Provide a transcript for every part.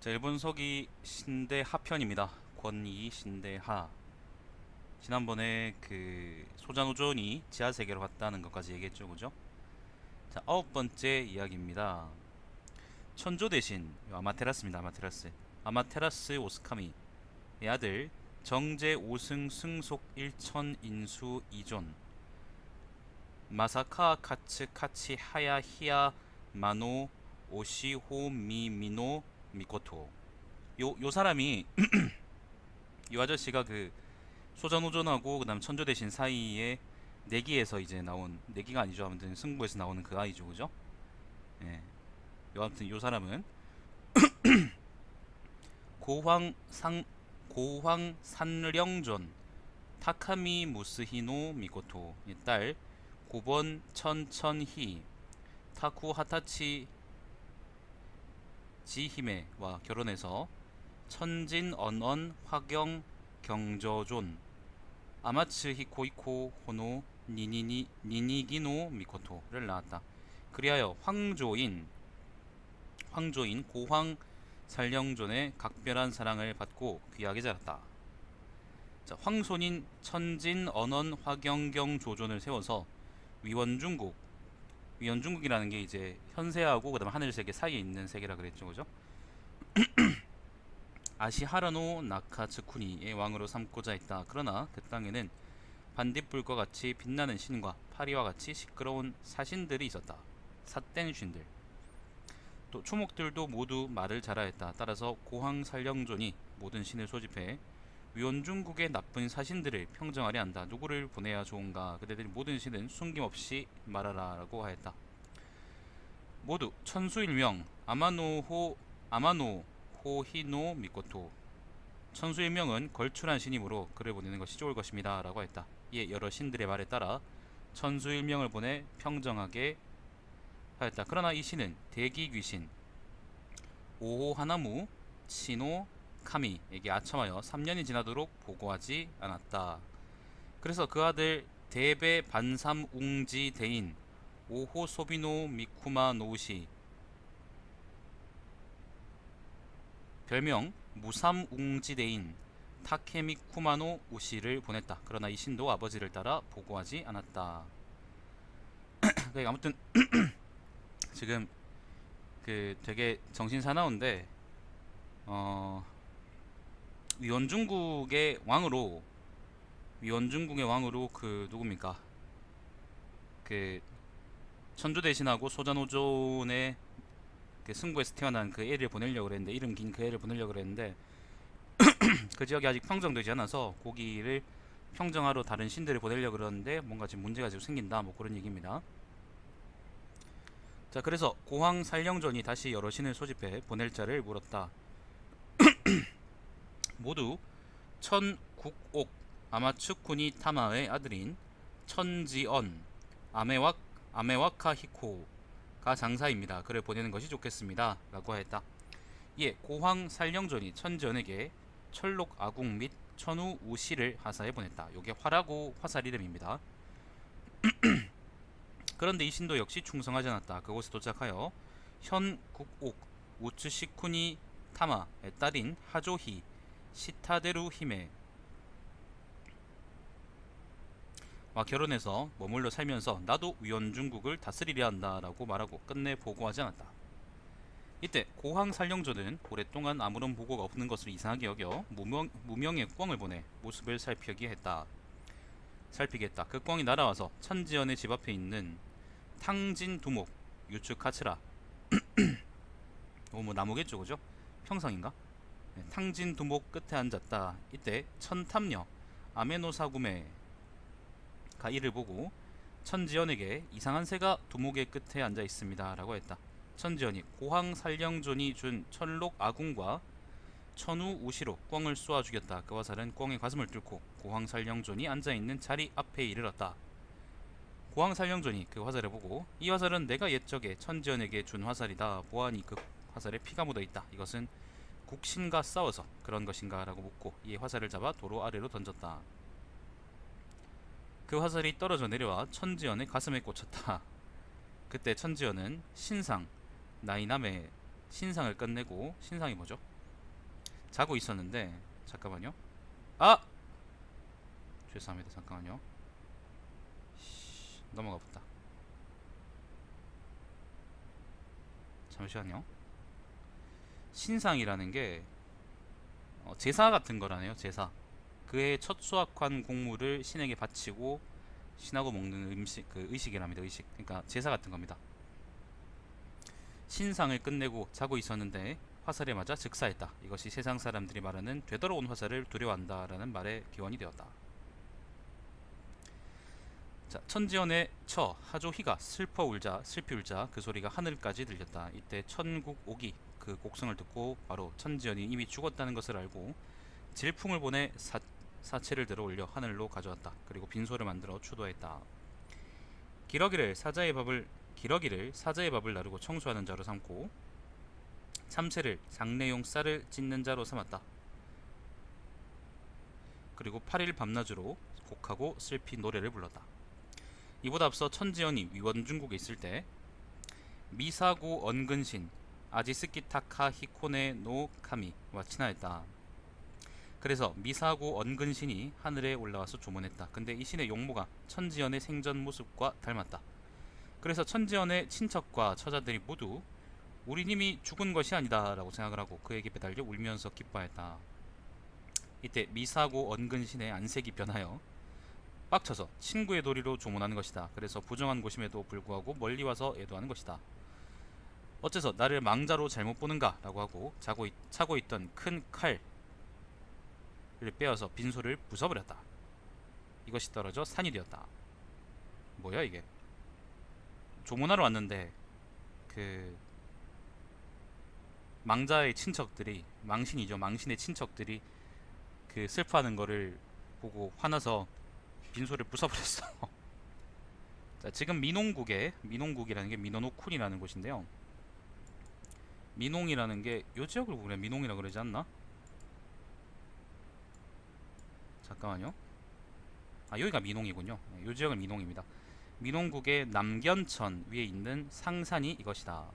자, 일본 서기 신대하 편입니다. 권이 신대하. 지난번에 그 소자노존이 지하 세계로 갔다는 것까지 얘기했죠, 그죠? 자, 아홉 번째 이야기입니다. 천조 대신 아마테라스입니다. 아마테라스. 아마테라스 오스카미의 아들 정제 오승 승속 일천 인수 이존 마사카 카츠 카치 하야 히야 마노 오시호 미미노 미코토. 요 사람이 이 아저씨가 그 소전오전하고 그다음 천조 대신 사이에 내기에서 이제 나온, 내기가 아니죠, 아무튼 승부에서 나오는 그 아이죠, 그죠? 예. 아무튼 요 사람은 고황상 고황산령존 타카미 무스히노 미코토의 딸 고번 천천히 타쿠 하타치 지히메와 결혼해서 천진 언언 화경 경저존 아마츠 히코이코 호노 니니기노 미코토를 낳았다. 그리하여 황조인 고황 살령존의 각별한 사랑을 받고 귀하게 자랐다. 자, 황손인 천진 언언 화경경 조존을 세워서 위원중국이라는 게 이제 현세하고 그다음 하늘세계 사이에 있는 세계라 그랬죠, 그죠? 아시하라노 나카츠쿠니의 왕으로 삼고자 했다. 그러나 그 땅에는 반딧불과 같이 빛나는 신과 파리와 같이 시끄러운 사신들이 있었다. 삿된 신들. 또 초목들도 모두 말을 잘하였다. 따라서 고황살령존이 모든 신을 소집해 위원중국의 나쁜 사신들을 평정하려 한다. 누구를 보내야 좋은가? 그대들 모든 신은 숨김없이 말하라 라고 하였다. 모두 천수일명 아마노 호히노 미코토. 천수일명은 걸출한 신이므로 그를 보내는 것이 좋을 것입니다 라고 했다. 이에 여러 신들의 말에 따라 천수일명을 보내 평정하게 하였다. 그러나 이 신은 대기귀신 오호하나무 치노 카미에게 아첨하여 3년이 지나도록 보고하지 않았다. 그래서 그 아들 대배 반삼웅지 대인 오호소비노 미쿠마 노우시, 별명 무삼웅지대인 타케미쿠마노 우시를 보냈다. 그러나 이 신도 아버지를 따라 보고하지 않았다. 그러니까 아무튼 지금 그 되게 정신사나운데 위원중국의 왕으로 그 누굽니까? 그 천조 대신하고 소자노존의 그 승부에서 태어난 그 애를 보내려고 그랬는데, 이름 긴 그 애를 보내려고 그랬는데 그 지역이 아직 평정되지 않아서 고기를 평정하러 다른 신들을 보내려고 그러는데 뭔가 지금 문제가 지금 생긴다, 뭐 그런 얘기입니다. 자, 그래서 고황 살령전이 다시 여러 신을 소집해 보낼 자를 물었다. 모두 천국옥 아마츠쿠니 타마의 아들인 천지언 아메와카 히코가 장사입니다. 그를 보내는 것이 좋겠습니다 라고 하였다. 이에 고황 살령전이 천지언에게 철록 아궁 및 천우 우시를 하사해 보냈다. 요게 화라고 화살 이름입니다. 그런데 이 신도 역시 충성하지 않았다. 그곳에 도착하여 현 국옥 우츠시쿠니 타마의 딸인 하조히 시타데루 히메와 결혼해서 머물러 살면서 나도 위원중국을 다스리려 한다 라고 말하고 끝내 보고하지 않았다. 이때 고황 살령조는 오랫동안 아무런 보고가 없는 것을 이상하게 여겨 무명의 꿩을 보내 모습을 살피게 했다. 그 꿩이 날아와서 천지연의 집 앞에 있는 탕진 두목 유츠카츠라 뭐 나무겠죠, 그죠? 평상인가? 네, 탕진 두목 끝에 앉았다. 이때 천탐녀 아메노사구메가 이를 보고 천지연에게 이상한 새가 두목의 끝에 앉아 있습니다 라고 했다. 천지연이 고황살령존이 준 천록 아궁과 천우 우시로 꿩을 쏘아 죽였다. 그 화살은 꿩의 가슴을 뚫고 고황살령존이 앉아있는 자리 앞에 이르렀다. 고황살령존이 그 화살을 보고 이 화살은 내가 옛적에 천지연에게 준 화살이다. 보아하니 그 화살에 피가 묻어있다. 이것은 국신과 싸워서 그런 것인가 라고 묻고 이에 화살을 잡아 도로 아래로 던졌다. 그 화살이 떨어져 내려와 천지연의 가슴에 꽂혔다. 그때 천지연은 신상 나이남의 신상을 끝내고, 신상이 뭐죠? 자고 있었는데 잠깐만요. 아! 죄송합니다. 잠깐만요. 넘어가 봤다. 잠시만요. 신상이라는 게 제사 같은 거라네요. 제사. 그의 첫 수확한 곡물을 신에게 바치고 신하고 먹는 음식, 그 의식이랍니다. 의식. 그러니까 제사 같은 겁니다. 신상을 끝내고 자고 있었는데 화살에 맞아 즉사했다. 이것이 세상 사람들이 말하는 되돌아온 화살을 두려워한다라는 말의 기원이 되었다. 자, 천지연의 처 하조희가 슬피 울자 그 소리가 하늘까지 들렸다. 이때 천국 오기 그 곡성을 듣고 바로 천지연이 이미 죽었다는 것을 알고 질풍을 보내 사체를 들어 올려 하늘로 가져왔다. 그리고 빈소를 만들어 추도했다. 기러기를 사자의 밥을 나르고 청소하는 자로 삼고 참새를 장례용 쌀을 찢는 자로 삼았다. 그리고 8일 밤낮으로 곡하고 슬피 노래를 불렀다. 이보다 앞서 천지연이 위원중국에 있을 때 미사고 언근신 아지스키타카 히코네 노 카미와 친하였다. 그래서 미사고 언근신이 하늘에 올라와서 조문했다. 근데 이 신의 용모가 천지연의 생전 모습과 닮았다. 그래서 천지연의 친척과 처자들이 모두 우리 님이 죽은 것이 아니다 라고 생각을 하고 그에게 매달려 울면서 기뻐했다. 이때 미사고 언근신의 안색이 변하여 빡쳐서 친구의 도리로 조문하는 것이다. 그래서 부정한 곳임에도 불구하고 멀리 와서 애도하는 것이다. 어째서 나를 망자로 잘못 보는가 라고 하고 차고 있던 큰 칼을 빼어서 빈소를 부숴버렸다. 이것이 떨어져 산이 되었다. 뭐야 이게? 조문하러 왔는데 그 망자의 친척들이 망신의 친척들이 그 슬퍼하는 거를 보고 화나서 빈소를 부숴버렸어. 자, 지금 민홍국이라는 게 미노노쿤이라는 곳인데요. 민홍이라는 게 요 지역을 그래 민홍이라 그러지 않나? 잠깐만요. 아 여기가 민홍이군요. 요 지역은 민홍입니다. 민홍국의 남견천 위에 있는 상산이 이것이다.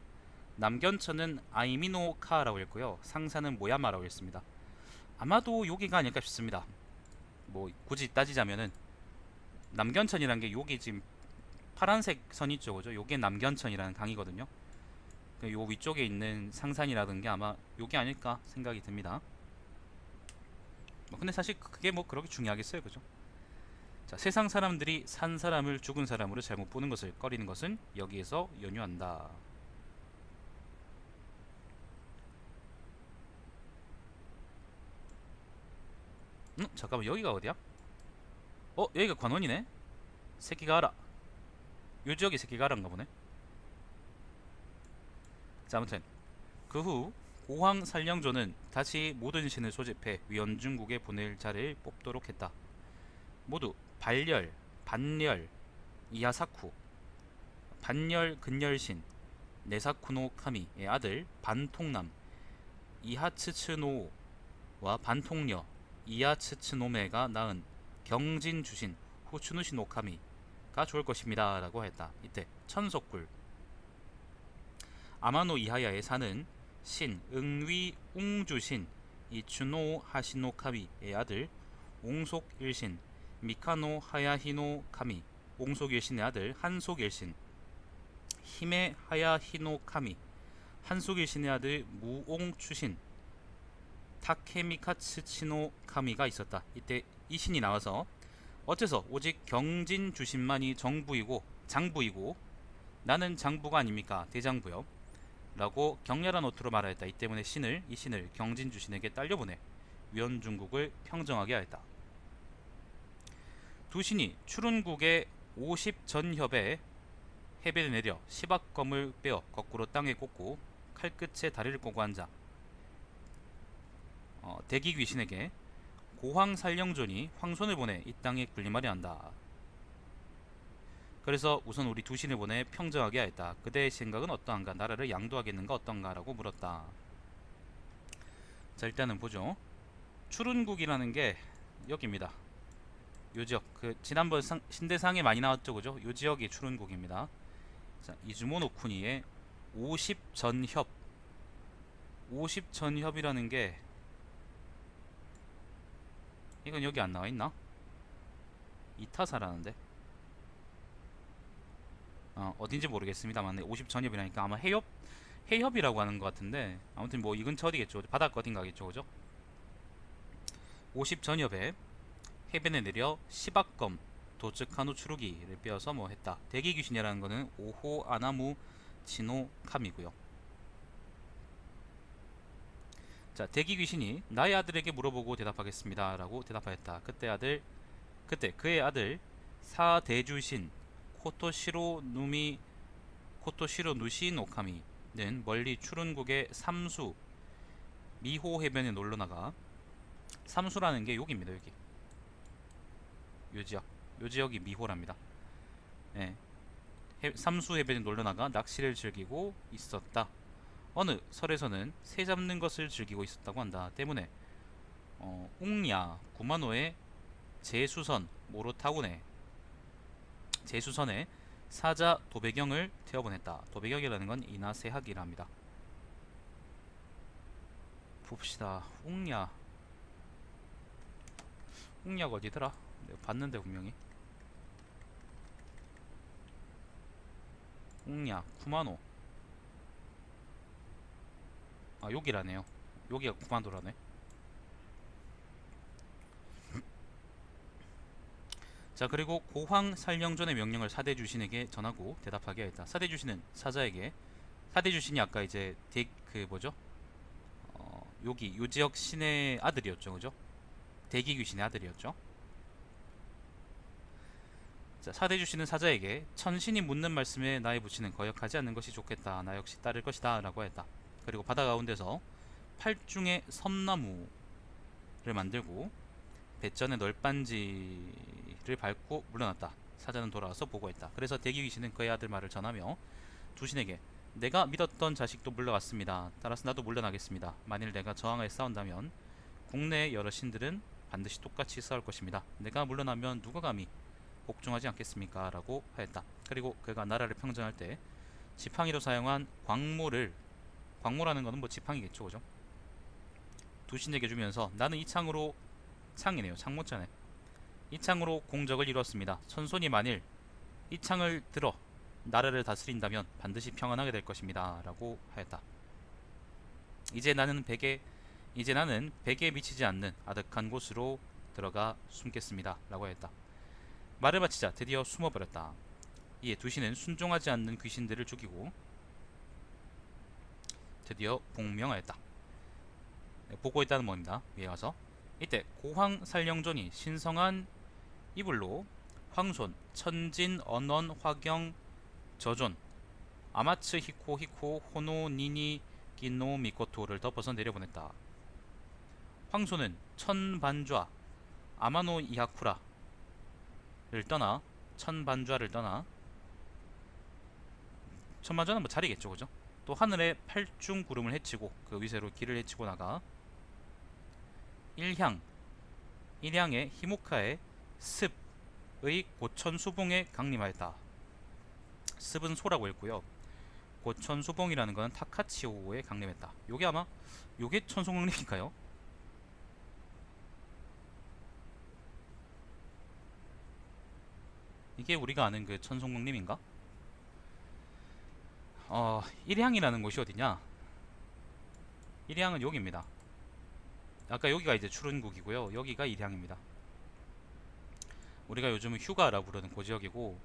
남견천은 아이미노카라고 했고요. 상산은 모야마라고 했습니다. 아마도 여기가 아닐까 싶습니다. 뭐 굳이 따지자면은 남견천이라는 게 여기 지금 파란색 선 있죠, 그죠? 요게 남견천이라는 강이거든요. 요 위쪽에 있는 상산이라는 게 아마 요게 아닐까 생각이 듭니다. 근데 사실 그게 뭐 그렇게 중요하겠어요, 그죠? 자, 세상 사람들이 산 사람을 죽은 사람으로 잘못 보는 것을 꺼리는 것은 여기에서 연유한다. 잠깐만 여기가 어디야? 여기가 관원이네? 새끼가하라. 요 지역이 새끼가하라인가 보네. 자, 아무튼 그 후 고황 살령조는 다시 모든 신을 소집해 위원중국에 보낼 자를 뽑도록 했다. 모두 발열, 반열, 이하사쿠, 반열 근열신, 네사쿠노 카미의 아들 반통남 이하츠츠노와 반통녀 이하츠츠노메가 낳은 경진 주신 후추누시 노카미가 좋을 것입니다 라고 했다. 이때 천석굴 아마노 이하야에 사는 신 응위 웅주신 이추노 하시노 카미의 아들 옹속일신 미카노 하야히노 카미 옹속일신의 아들 한속일신 히메 하야히노 카미 한속일신의 아들 무옹추신 타케미카츠치노 카미가 있었다. 이때 이 신이 나와서 어째서 오직 경진 주신만이 장부이고 나는 장부가 아닙니까 대장부요 라고 격렬한 어투로 말하였다. 이 때문에 이 신을 경진 주신에게 딸려보내 위원중국을 평정하게 하였다. 두 신이 추룬국의 50전협에 해변에 내려 시박검을 빼어 거꾸로 땅에 꽂고 칼끝에 다리를 꼬고 앉아 대기 귀신에게 고황살령존이 황손을 보내 이 땅에 군림하려 한다. 그래서 우선 우리 두 신을 보내 평정하게 하였다. 그대의 생각은 어떠한가? 나라를 양도하겠는가 어떤가? 라고 물었다. 자, 일단은 보죠. 추룬국이라는 게 여기입니다. 요 지역, 그 지난번 신대상에 많이 나왔죠, 그죠? 요 지역이 추룬국입니다. 자,50전협이라는 게 이건 여기 안 나와 있나? 이타사라는데. 어딘지 모르겠습니다만 50 전협이라니까 아마 해협이라고 하는 것 같은데, 아무튼 뭐 이 근처 어디겠죠. 바닷가 어딘가겠죠, 그죠? 50 전협에 해변에 내려 시박검 도츠카노 추루기를 빼어서 뭐 했다. 대기 귀신이라는 거는 오호 아나무 치노 카미고요. 자, 대기 귀신이 나의 아들에게 물어보고 대답하겠습니다 라고 대답하였다. 그때 그의 아들 사대주신 코토시로 누시 노카미는 멀리 추룬국의 삼수 미호 해변에 놀러나가, 삼수라는 게 여기입니다. 여기 요 지역이 미호랍니다. 예, 삼수 해변에 놀러나가 낚시를 즐기고 있었다. 어느 설에서는 새 잡는 것을 즐기고 있었다고 한다. 때문에 웅야 구마노의 제수선 모로타군의 제수선에 사자 도배경을 태워보냈다. 도배경이라는 건 이나세학이라 합니다. 봅시다. 웅야가 어디더라? 내가 봤는데 분명히. 웅야 구마노. 아, 여기라네요. 여기가 구마노라네. 자, 그리고 고황 살령전의 명령을 사대주신에게 전하고 대답하게 하였다. 사대주신은 사자에게, 사대주신이 아까 이제 그 뭐죠? 여기 요 지역 신의 아들이었죠, 그죠? 대기귀신의 아들이었죠. 자, 사대주신은 사자에게 천신이 묻는 말씀에 나의 부치는 거역하지 않는 것이 좋겠다. 나 역시 따를 것이다 라고 했다. 그리고 바다 가운데서 팔중의 섬나무를 만들고 배전의 널빤지를 밟고 물러났다. 사자는 돌아와서 보고했다. 그래서 대기귀신은 그의 아들 말을 전하며 주신에게, 내가 믿었던 자식도 물러갔습니다. 따라서 나도 물러나겠습니다. 만일 내가 저항하여 싸운다면 국내의 여러 신들은 반드시 똑같이 싸울 것입니다. 내가 물러나면 누가 감히 복종하지 않겠습니까? 라고 하였다. 그리고 그가 나라를 평정할 때 지팡이로 사용한 광모라는 것은 뭐 지팡이겠죠, 그죠? 두신에게 주면서, 나는 이 창으로, 창이네요, 창모자네, 이 창으로 공적을 이루었습니다. 천손이 만일 이 창을 들어 나라를 다스린다면 반드시 평안하게 될 것입니다 라고 하였다. 이제 나는 백에 미치지 않는 아득한 곳으로 들어가 숨겠습니다 라고 하였다. 말을 마치자 드디어 숨어버렸다. 이에 두신은 순종하지 않는 귀신들을 죽이고 드디어 복명하였다. 보고했다는 겁니다. 위에 와서 이때 고황 살령존이 신성한 이불로 황손, 천진, 언원, 화경, 저존, 아마츠 히코 호노 니니 기노 미코토를 덮어서 내려보냈다. 황손은 천반좌 아마노 이하쿠라를 떠나, 천반좌는 뭐 자리겠죠, 그죠? 또 하늘에 팔중 구름을 헤치고 그 위세로 길을 헤치고 나가 일향의 히모카의 습의 고천수봉에 강림하였다. 습은 소라고 했고요. 고천수봉이라는 건 타카치오에 강림했다. 요게 아마 요게 천송강림인가요? 이게 우리가 아는 그 천송강림인가? 일향이라는 곳이 어디냐? 일향은 여기입니다. 아까 여기가 이제 추른국이고요. 여기가 일향입니다. 우리가 요즘은 휴가라고 부르는 그 지역이고,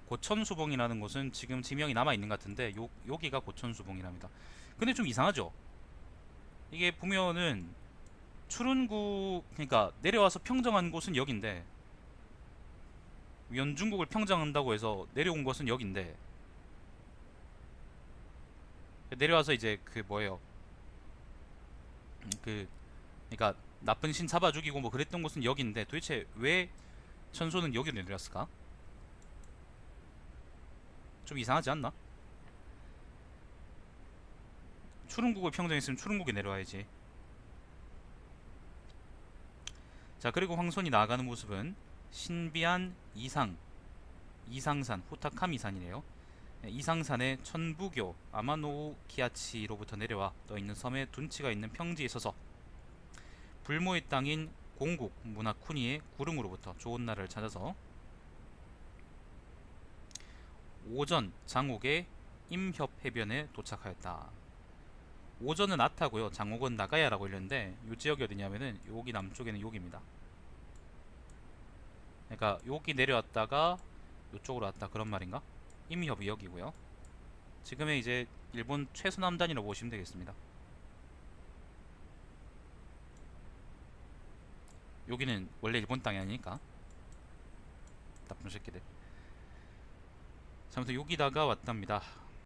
고천수봉이라는 곳은 지금 지명이 남아있는 것 같은데 여기가 고천수봉이랍니다. 근데 좀 이상하죠? 이게 보면은 추른국, 그러니까 내려와서 평정한 곳은 여긴데, 연중국을 평정한다고 해서 내려온 것은 여긴데, 내려와서 이제 그 뭐예요, 그러니까 나쁜 신 잡아 죽이고 뭐 그랬던 곳은 여기인데, 도대체 왜 천소는 여기로 내려왔을까? 좀 이상하지 않나? 추릉국을 평정했으면 추릉국에 내려와야지. 자, 그리고 황손이 나아가는 모습은 신비한 이상산 후타카미산이네요. 이상산의 천부교 아마노우 키아치로부터 내려와 떠있는 섬에 둔치가 있는 평지에 서서 불모의 땅인 공국 문화쿠니의 구릉으로부터 좋은 날을 찾아서 오전 장옥의 임협 해변에 도착하였다. 오전은 아타고요, 장옥은 나가야라고 읽는데 이 지역이 어디냐면은 여기 남쪽에는 여기입니다. 그러니까 여기 내려왔다가 이쪽으로 왔다 그런 말인가? 임협이 여기고요. 지금의 이제 일본 최서남단이라고 보시면 되겠습니다. 여기는 원래 일본 땅이 아니니까 나쁜 새끼들. 자, 아무튼 여기다가 왔답니다.